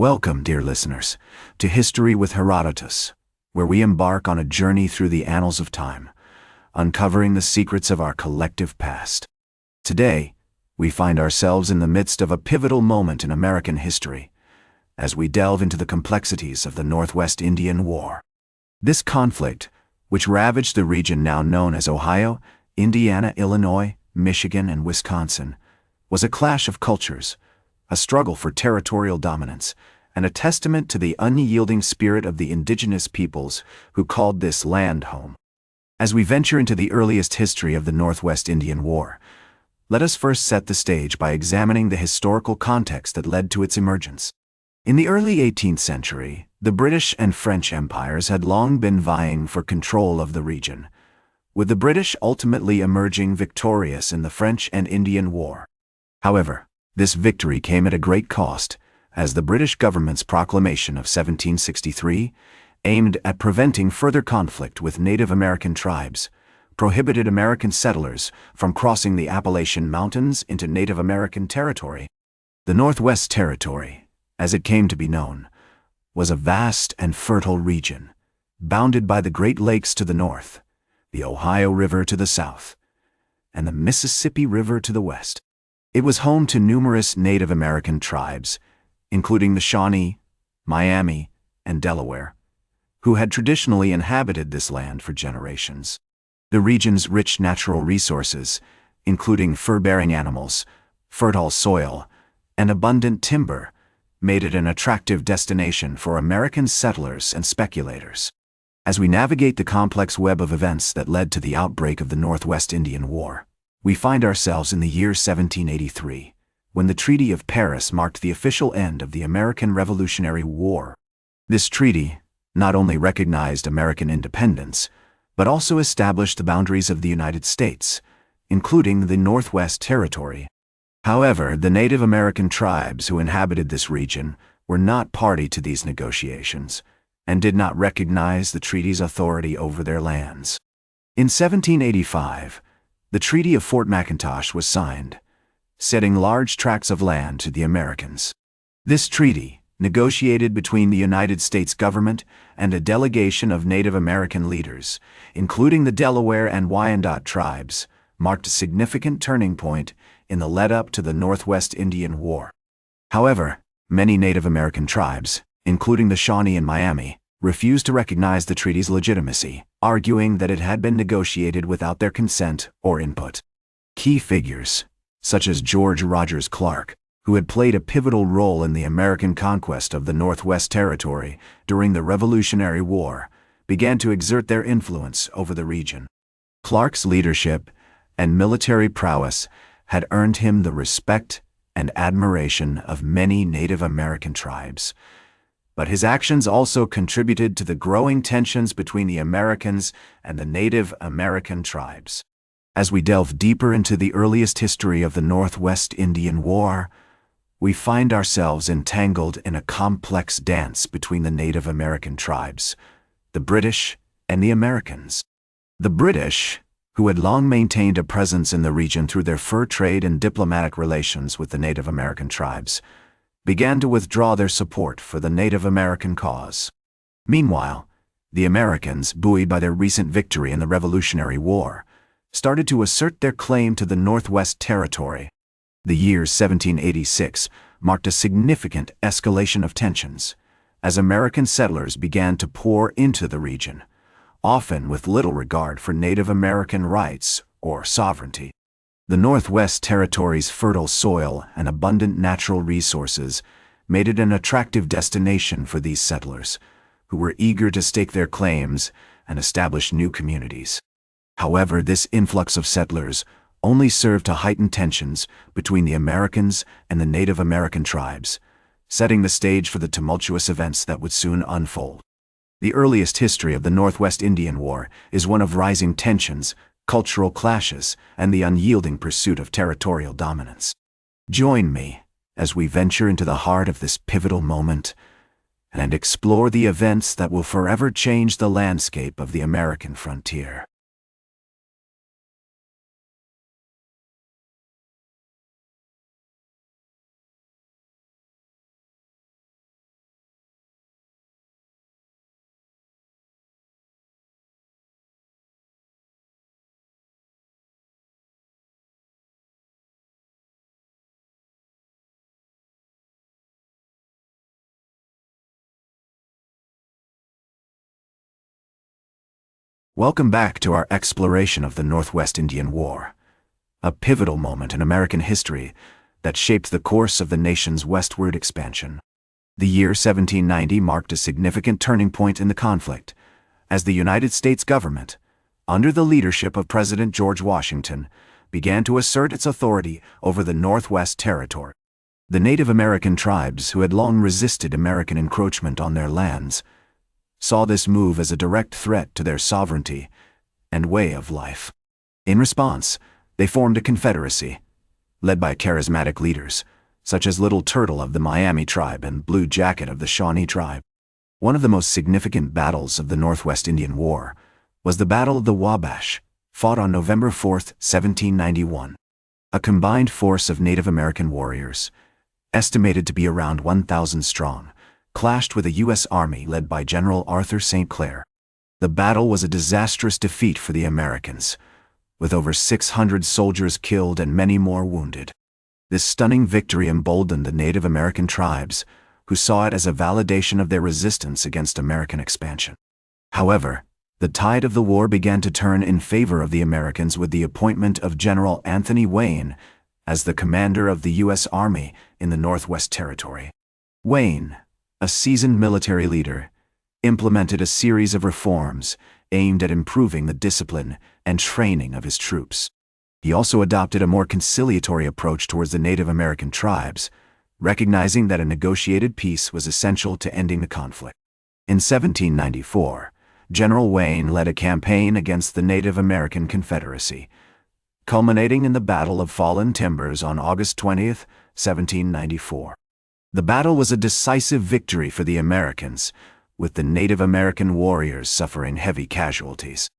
Welcome, dear listeners, to History with Herodotus, where we embark on a journey through the annals of time, uncovering the secrets of our collective past. Today, we find ourselves in the midst of a pivotal moment in American history, as we delve into the complexities of the Northwest Indian War. This conflict, which ravaged the region now known as Ohio, Indiana, Illinois, Michigan, and Wisconsin, was a clash of cultures, a struggle for territorial dominance, and a testament to the unyielding spirit of the indigenous peoples who called this land home. As we venture into the earliest history of the Northwest Indian War, let us first set the stage by examining the historical context that led to its emergence. In the early 18th century, the British and French empires had long been vying for control of the region, with the British ultimately emerging victorious in the French and Indian War. However, this victory came at a great cost, as the British government's proclamation of 1763, aimed at preventing further conflict with Native American tribes, prohibited American settlers from crossing the Appalachian Mountains into Native American territory. The Northwest Territory, as it came to be known, was a vast and fertile region, bounded by the Great Lakes to the north, the Ohio River to the south, and the Mississippi River to the west. It was home to numerous Native American tribes, including the Shawnee, Miami, and Delaware, who had traditionally inhabited this land for generations. The region's rich natural resources, including fur-bearing animals, fertile soil, and abundant timber, made it an attractive destination for American settlers and speculators. As we navigate the complex web of events that led to the outbreak of the Northwest Indian War, we find ourselves in the year 1783, when the Treaty of Paris marked the official end of the American Revolutionary War. This treaty not only recognized American independence, but also established the boundaries of the United States, including the Northwest Territory. However, the Native American tribes who inhabited this region were not party to these negotiations and did not recognize the treaty's authority over their lands. In 1785, the Treaty of Fort McIntosh was signed, ceding large tracts of land to the Americans. This treaty, negotiated between the United States government and a delegation of Native American leaders, including the Delaware and Wyandot tribes, marked a significant turning point in the lead-up to the Northwest Indian War. However, many Native American tribes, including the Shawnee and Miami, refused to recognize the treaty's legitimacy, arguing that it had been negotiated without their consent or input. Key figures, such as George Rogers Clark, who had played a pivotal role in the American conquest of the Northwest Territory during the Revolutionary War, began to exert their influence over the region. Clark's leadership and military prowess had earned him the respect and admiration of many Native American tribes. But his actions also contributed to the growing tensions between the Americans and the Native American tribes. As we delve deeper into the earliest history of the Northwest Indian War, we find ourselves entangled in a complex dance between the Native American tribes, the British, and the Americans. The British, who had long maintained a presence in the region through their fur trade and diplomatic relations with the Native American tribes, began to withdraw their support for the Native American cause. Meanwhile, the Americans, buoyed by their recent victory in the Revolutionary War, started to assert their claim to the Northwest Territory. The year 1786 marked a significant escalation of tensions, as American settlers began to pour into the region, often with little regard for Native American rights or sovereignty. The Northwest Territory's fertile soil and abundant natural resources made it an attractive destination for these settlers, who were eager to stake their claims and establish new communities. However, this influx of settlers only served to heighten tensions between the Americans and the Native American tribes, setting the stage for the tumultuous events that would soon unfold. The earliest history of the Northwest Indian War is one of rising tensions, cultural clashes, and the unyielding pursuit of territorial dominance. Join me as we venture into the heart of this pivotal moment and explore the events that will forever change the landscape of the American frontier. Welcome back to our exploration of the Northwest Indian War, a pivotal moment in American history that shaped the course of the nation's westward expansion. The year 1790 marked a significant turning point in the conflict, as the United States government, under the leadership of President George Washington, began to assert its authority over the Northwest Territory. The Native American tribes, who had long resisted American encroachment on their lands, saw this move as a direct threat to their sovereignty and way of life. In response, they formed a confederacy, led by charismatic leaders, such as Little Turtle of the Miami tribe and Blue Jacket of the Shawnee tribe. One of the most significant battles of the Northwest Indian War was the Battle of the Wabash, fought on November 4, 1791. A combined force of Native American warriors, estimated to be around 1,000 strong, clashed with a U.S. Army led by General Arthur St. Clair. The battle was a disastrous defeat for the Americans, with over 600 soldiers killed and many more wounded. This stunning victory emboldened the Native American tribes, who saw it as a validation of their resistance against American expansion. However, the tide of the war began to turn in favor of the Americans with the appointment of General Anthony Wayne as the commander of the U.S. Army in the Northwest Territory. Wayne, a seasoned military leader, implemented a series of reforms aimed at improving the discipline and training of his troops. He also adopted a more conciliatory approach towards the Native American tribes, recognizing that a negotiated peace was essential to ending the conflict. In 1794, General Wayne led a campaign against the Native American Confederacy, culminating in the Battle of Fallen Timbers on August 20, 1794. The battle was a decisive victory for the Americans, with the Native American warriors suffering heavy casualties.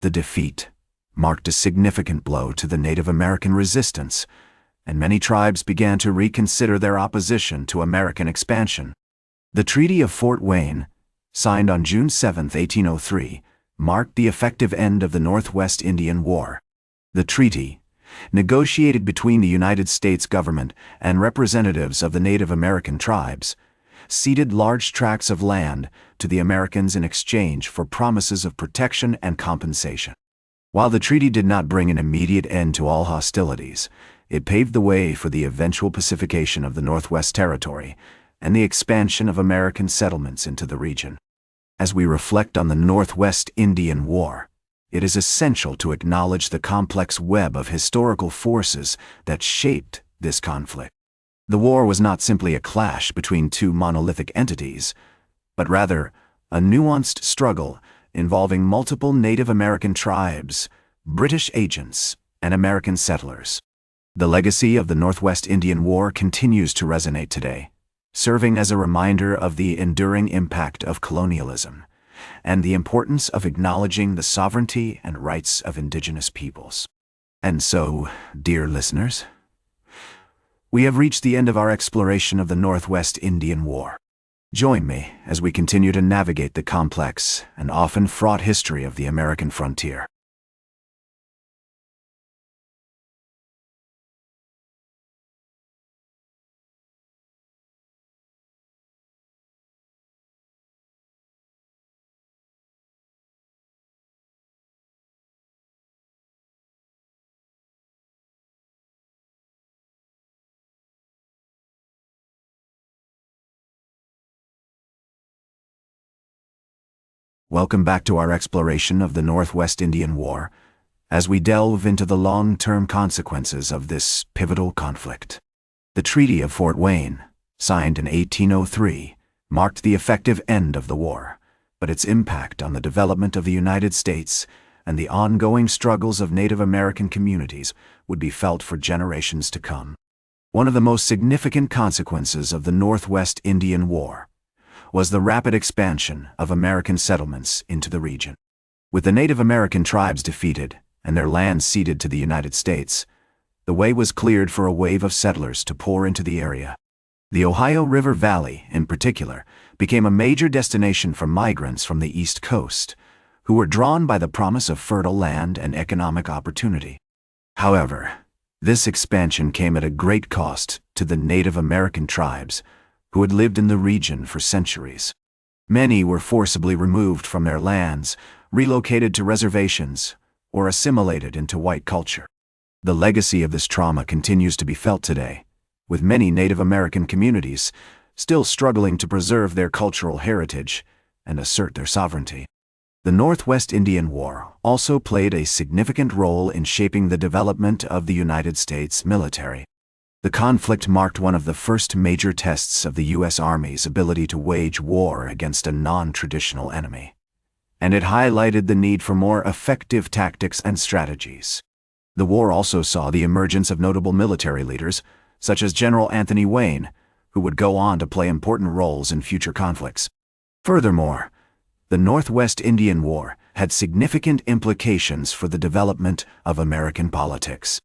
The defeat marked a significant blow to the Native American resistance, and many tribes began to reconsider their opposition to American expansion. The Treaty of Fort Wayne, signed on June 7, 1803, marked the effective end of the Northwest Indian War. The treaty, negotiated between the United States government and representatives of the Native American tribes, ceded large tracts of land to the Americans in exchange for promises of protection and compensation. While the treaty did not bring an immediate end to all hostilities, it paved the way for the eventual pacification of the Northwest Territory and the expansion of American settlements into the region. As we reflect on the Northwest Indian War, it is essential to acknowledge the complex web of historical forces that shaped this conflict. The war was not simply a clash between two monolithic entities, but rather a nuanced struggle involving multiple Native American tribes, British agents, and American settlers. The legacy of the Northwest Indian War continues to resonate today, serving as a reminder of the enduring impact of colonialism and the importance of acknowledging the sovereignty and rights of indigenous peoples. And so, dear listeners, we have reached the end of our exploration of the Northwest Indian War. Join me as we continue to navigate the complex and often fraught history of the American frontier. Welcome back to our exploration of the Northwest Indian War, as we delve into the long-term consequences of this pivotal conflict. The Treaty of Fort Wayne, signed in 1803, marked the effective end of the war, but its impact on the development of the United States and the ongoing struggles of Native American communities would be felt for generations to come. One of the most significant consequences of the Northwest Indian War was the rapid expansion of American settlements into the region. With the Native American tribes defeated and their lands ceded to the United States, the way was cleared for a wave of settlers to pour into the area. The Ohio River Valley, in particular, became a major destination for migrants from the East Coast, who were drawn by the promise of fertile land and economic opportunity. However, this expansion came at a great cost to the Native American tribes, who had lived in the region for centuries. Many were forcibly removed from their lands, relocated to reservations, or assimilated into white culture. The legacy of this trauma continues to be felt today, with many Native American communities still struggling to preserve their cultural heritage and assert their sovereignty. The Northwest Indian War also played a significant role in shaping the development of the United States military. The conflict marked one of the first major tests of the U.S. Army's ability to wage war against a non-traditional enemy, and it highlighted the need for more effective tactics and strategies. The war also saw the emergence of notable military leaders, such as General Anthony Wayne, who would go on to play important roles in future conflicts. Furthermore, the Northwest Indian War had significant implications for the development of American politics.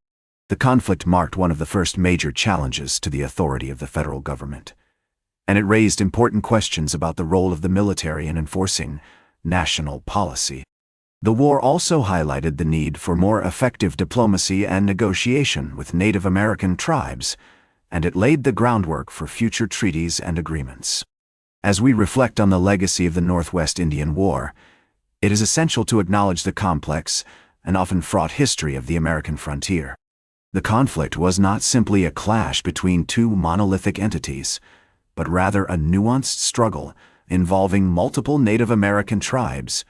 The conflict marked one of the first major challenges to the authority of the federal government, and it raised important questions about the role of the military in enforcing national policy. The war also highlighted the need for more effective diplomacy and negotiation with Native American tribes, and it laid the groundwork for future treaties and agreements. As we reflect on the legacy of the Northwest Indian War, it is essential to acknowledge the complex and often fraught history of the American frontier. The conflict was not simply a clash between two monolithic entities, but rather a nuanced struggle involving multiple Native American tribes,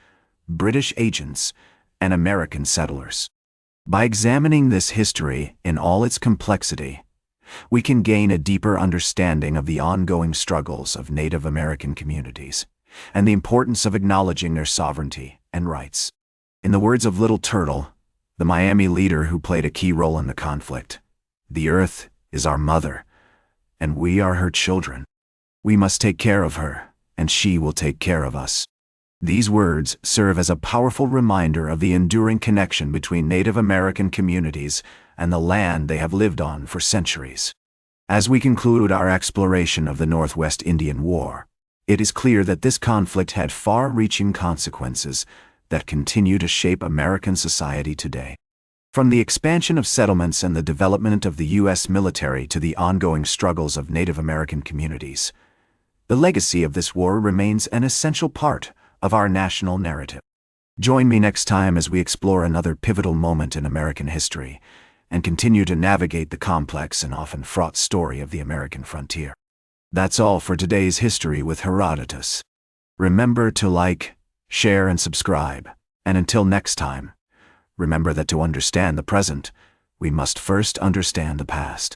British agents, and American settlers. By examining this history in all its complexity, we can gain a deeper understanding of the ongoing struggles of Native American communities and the importance of acknowledging their sovereignty and rights. In the words of Little Turtle, the Miami leader who played a key role in the conflict, "The earth is our mother, and we are her children. We must take care of her, and she will take care of us." These words serve as a powerful reminder of the enduring connection between Native American communities and the land they have lived on for centuries. As we conclude our exploration of the Northwest Indian War, it is clear that this conflict had far-reaching consequences that continue to shape American society today. From the expansion of settlements and the development of the U.S. military to the ongoing struggles of Native American communities, the legacy of this war remains an essential part of our national narrative. Join me next time as we explore another pivotal moment in American history and continue to navigate the complex and often fraught story of the American frontier. That's all for today's History with Herodotus. Remember to like, share, and subscribe. And until next time, remember that to understand the present, we must first understand the past.